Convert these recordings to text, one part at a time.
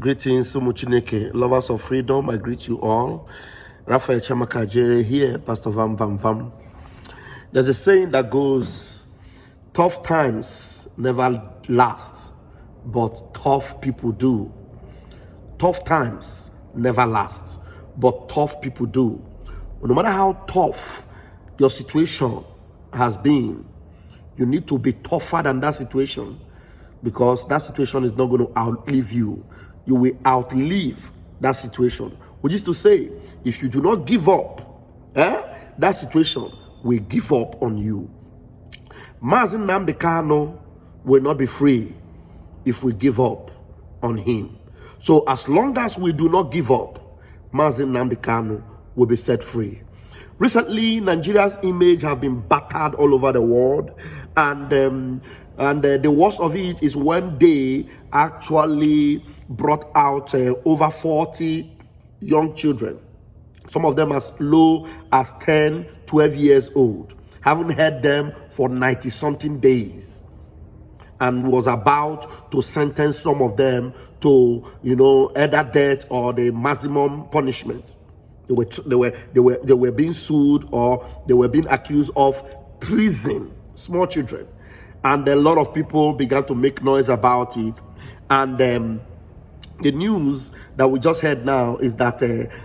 Greetings, Sumuchineke, lovers of freedom. I greet you all. Raphael Chamakajere here, Pastor Vam Vam Vam. There's a saying that goes, tough times never last, but tough people do. Tough times never last, but tough people do. No matter how tough your situation has been, you need to be tougher than that situation, because that situation is not going to outlive you. You will outlive that situation. We used to say, if you do not give up, that situation will give up on you. Mazin Nnamdi Kanu will not be free if we give up on him. So as long as we do not give up, Mazin Nnamdi Kanu will be set free. Recently, Nigeria's image have been battered all over the world, and the worst of it is when they actually brought out over 40 young children, some of them as low as 10, 12 years old. Haven't heard them for 90-something days, and was about to sentence some of them to, either death or the maximum punishment. They were being sued, or they were being accused of treason, small children. And a lot of people began to make noise about it. And the news that we just heard now is that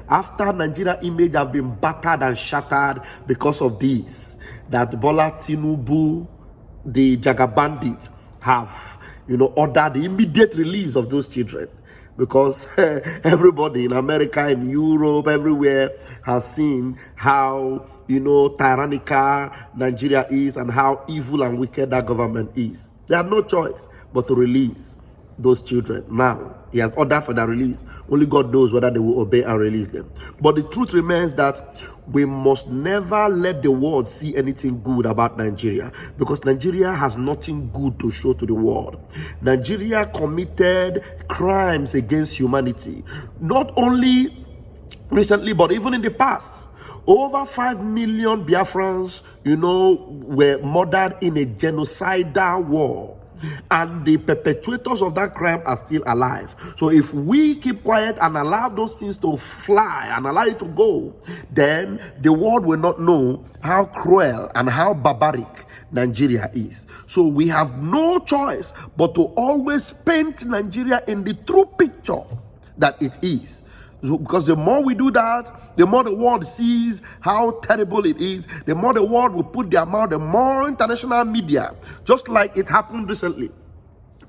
after Nigeria image have been battered and shattered because of this, that Bola Tinubu, the Jaga bandit, have ordered the immediate release of those children, because everybody in America, in Europe, everywhere has seen how tyrannical Nigeria is and how evil and wicked that government is. They had no choice but to release those children. Now he has ordered for their release. Only God knows whether they will obey and release them. But the truth remains that we must never let the world see anything good about Nigeria, because Nigeria has nothing good to show to the world. Nigeria committed crimes against humanity, not only recently but even in the past. Over 5 million Biafrans, were murdered in a genocidal war, and the perpetrators of that crime are still alive. So if we keep quiet and allow those things to fly and allow it to go, then the world will not know how cruel and how barbaric Nigeria is. So we have no choice but to always paint Nigeria in the true picture that it is. Because the more we do that, the more the world sees how terrible it is, the more the world will put their mouth, the more international media, just like it happened recently.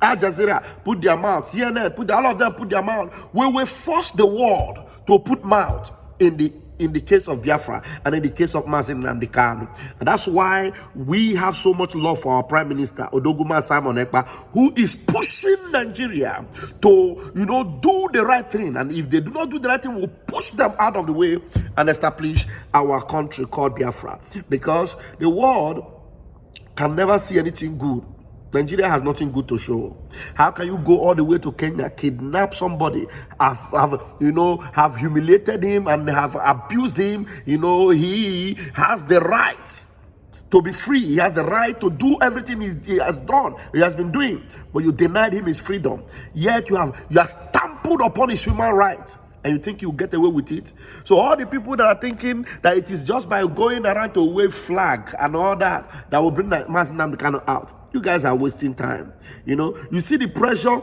Al Jazeera put their mouth, CNN, all of them put their mouth. We will force the world to put mouth in the case of Biafra and in the case of Mazin Nnamdi Kanu. And that's why we have so much love for our Prime Minister, Odogwuma Simon Ekpa, who is pushing Nigeria to, do the right thing. And if they do not do the right thing, we'll push them out of the way and establish our country called Biafra. Because the world can never see anything good. Nigeria has nothing good to show. How can you go all the way to Kenya, kidnap somebody, have humiliated him and have abused him? He has the right to be free. He has the right to do everything he has been doing. But you denied him his freedom. Yet you are stamped upon his human rights. And you think you'll get away with it? So all the people that are thinking that it is just by going around to wave flag and all that will bring Mazin Nnamdi Kanu out, you guys are wasting time. You see the pressure,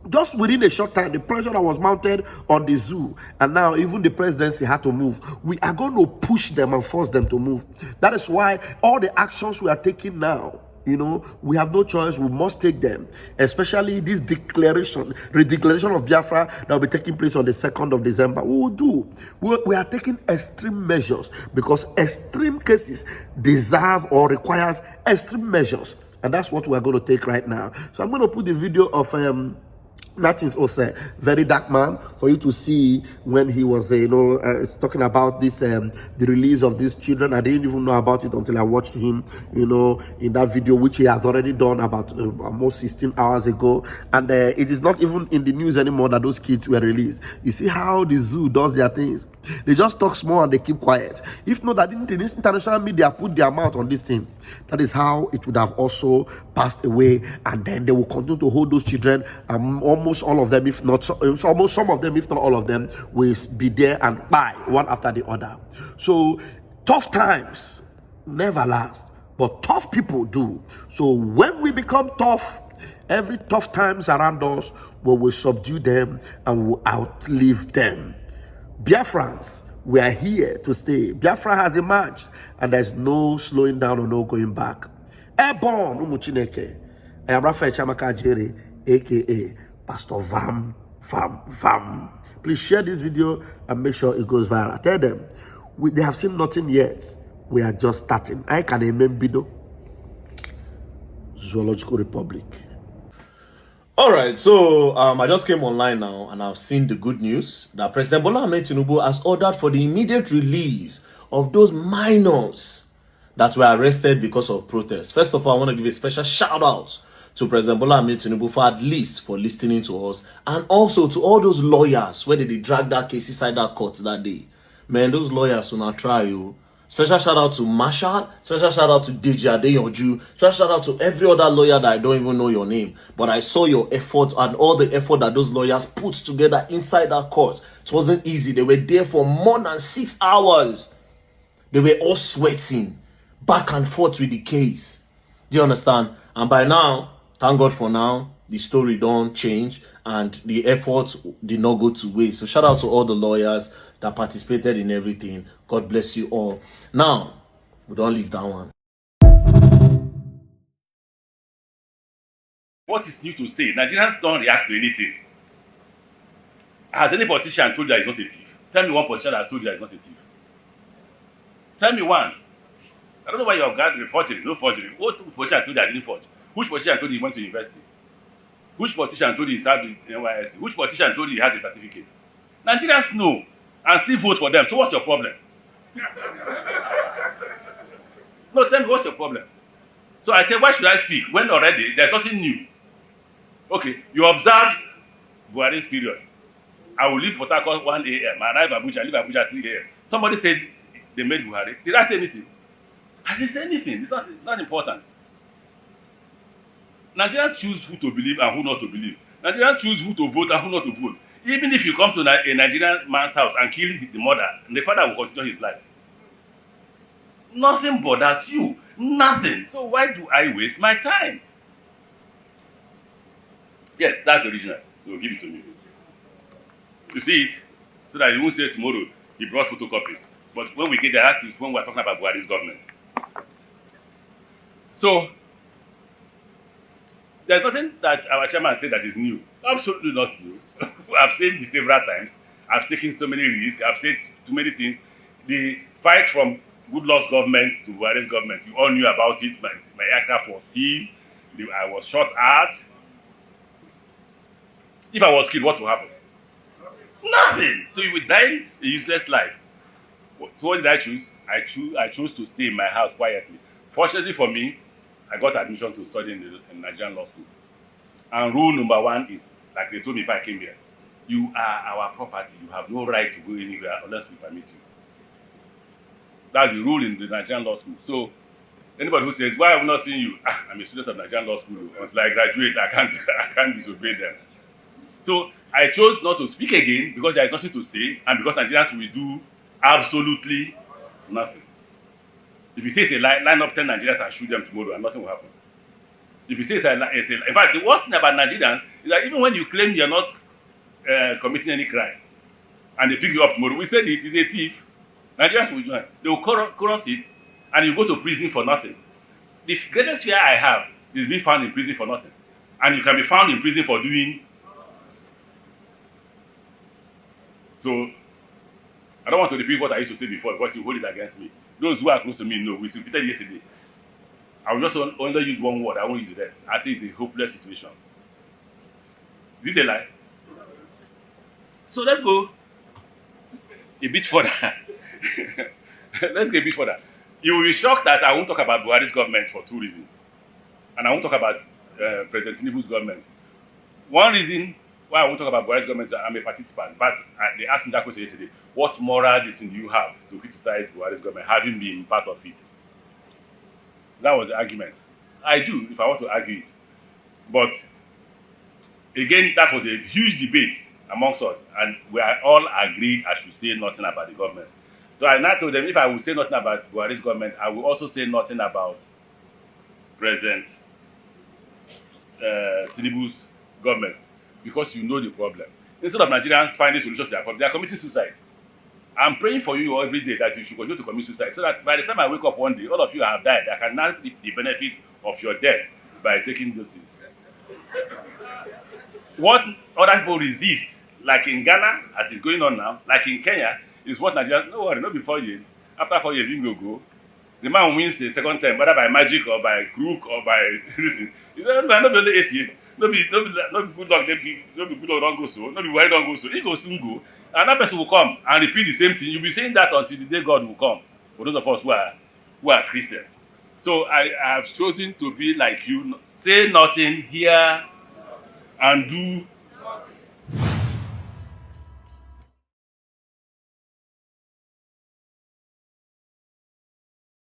just within a short time, the pressure that was mounted on the zoo, and now even the presidency had to move. We are going to push them and force them to move. That is why all the actions we are taking now, we have no choice. We must take them, especially this redeclaration of Biafra that will be taking place on the 2nd of December. We will do. We are taking extreme measures, because extreme cases deserve or requires extreme measures. And that's what we're going to take right now. So I'm going to put the video of that is also very dark man for you to see when he was talking about this the release of these children. I didn't even know about it until I watched him in that video, which he has already done about almost 16 hours ago. And it is not even in the news anymore that those kids were released. You see how the zoo does their things. They just talk small and they keep quiet. If not, that the international media put their mouth on this thing, that is how it would have also passed away. And then they will continue to hold those children. And almost all of them, if not, almost some of them, if not all of them, will be there and buy one after the other. So tough times never last, but tough people do. So when we become tough, every tough times around us, we will subdue them and will outlive them. Biafrans, we are here to stay. Biafra has emerged, and there's no slowing down or no going back. Airborne, Umuchineke. I am Raphael Chamaka Jere, aka Pastor Vam. Please share this video and make sure it goes viral. Tell them they have seen nothing yet. We are just starting. I can remember Zoological Republic. All right, so I just came online now and I've seen the good news that President Bola Ahmed Tinubu has ordered for the immediate release of those minors that were arrested because of protests. First of all, I want to give a special shout out to President Bola Ahmed Tinubu for at least for listening to us, and also to all those lawyers where they dragged that case inside that court that day. Man, those lawyers will not try you. Special shout out to Marshall, special shout out to Dike Adeyanju, special shout out to every other lawyer that I don't even know your name. But I saw your effort and all the effort that those lawyers put together inside that court. It wasn't easy. They were there for more than 6 hours. They were all sweating back and forth with the case. Do you understand? And by now, thank God for now, the story don't change and the efforts did not go to waste. So shout out to all the lawyers that participated in everything. God bless you all. Now, we don't leave that one. What is new to say? Nigerians don't react to anything. Has any politician told you that he's not a thief? Tell me one politician that has told you that he's not a thief. Tell me one. I don't know why you have got forgery, no forgery. What politician told you that I didn't forge? Which politician told you he went to university? Which politician told you he served in NYSC? Which politician told you he has a certificate? Nigerians know and still vote for them. So what's your problem? No, tell me what's your problem. So I said, why should I speak when already there's nothing new? Okay, you observe Buhari's period. I will leave Port Harcourt 1 a.m. I arrive Abuja, leave Abuja 3 a.m. Somebody said they made Buhari. Did I say anything? I didn't say anything. It's not important. Nigerians choose who to believe and who not to believe. Nigerians choose who to vote and who not to vote. Even if you come to a Nigerian man's house and kill the mother, the father will continue his life. Nothing bothers you. Nothing. So why do I waste my time? Yes, that's the original. So give it to me. You see it? So that you won't say tomorrow he brought photocopies. But when we get there, that is when we're talking about Buhari's government. So there's nothing that our chairman said that is new. Absolutely not new. I've said this several times. I've taken so many risks. I've said too many things. The fight from Goodluck's government to Buhari's government, you all knew about it. My aircraft was seized. I was shot at. If I was killed, what will happen? Nothing. So you would die a useless life. So what did I choose? I chose to stay in my house quietly. Fortunately for me, I got admission to study in Nigerian law school. And rule number one is, like they told me if I came here, you are our property. You have no right to go anywhere unless we permit you. That's the rule in the Nigerian law school. So anybody who says, why have I not seen you? I'm a student of Nigerian law school. Until I graduate, I can't disobey them. So I chose not to speak again because there is nothing to say and because Nigerians will do absolutely nothing. If you say it's a lie, line up 10 Nigerians and shoot them tomorrow and nothing will happen. If you say it's a lie, in fact, the worst thing about Nigerians is that even when you claim you're not committing any crime and they pick you up tomorrow, we said it is a thief, Nigerians will join. They will chorus it and you go to prison for nothing. The greatest fear I have is being found in prison for nothing. And you can be found in prison for doing. So, I don't want to repeat what I used to say before because you hold it against me. Those who are close to me know. We repeated yesterday. I will just only use one word. I won't use the rest. I say it's a hopeless situation. Is it a lie? So let's go a bit further. Let's go a bit further. You will be shocked that I won't talk about Buhari's government for two reasons. And I won't talk about President Tinubu's government. One reason why I won't talk about Buhari's government, I'm a participant. But they asked me that question yesterday. What moral reason do you have to criticize Buhari's government, having been part of it? That was the argument. I do, if I want to argue it. But again, that was a huge debate amongst us, and we are all agreed I should say nothing about the government. So I now told them if I will say nothing about Buhari's government, I will also say nothing about President Tinubu's government, because you know the problem. Instead of Nigerians finding solutions to their problem, they are committing suicide. I'm praying for you every day that you should continue to commit suicide, so that by the time I wake up one day, all of you have died. I can now reap the benefit of your death by taking those things. What other people resist, like in Ghana, as it's going on now, like in Kenya, is what Nigeria, no worry, not be 4 years. After 4 years, he will go. The man wins the second time, whether by magic or by crook or by reason. It's not be only 8 years. No be good luck, no be good luck don't go so, no be why don't go so. He go soon go. Another person will come and repeat the same thing. You'll be saying that until the day God will come. For those of us who are Christians. So I have chosen to be like you, say nothing, hear and do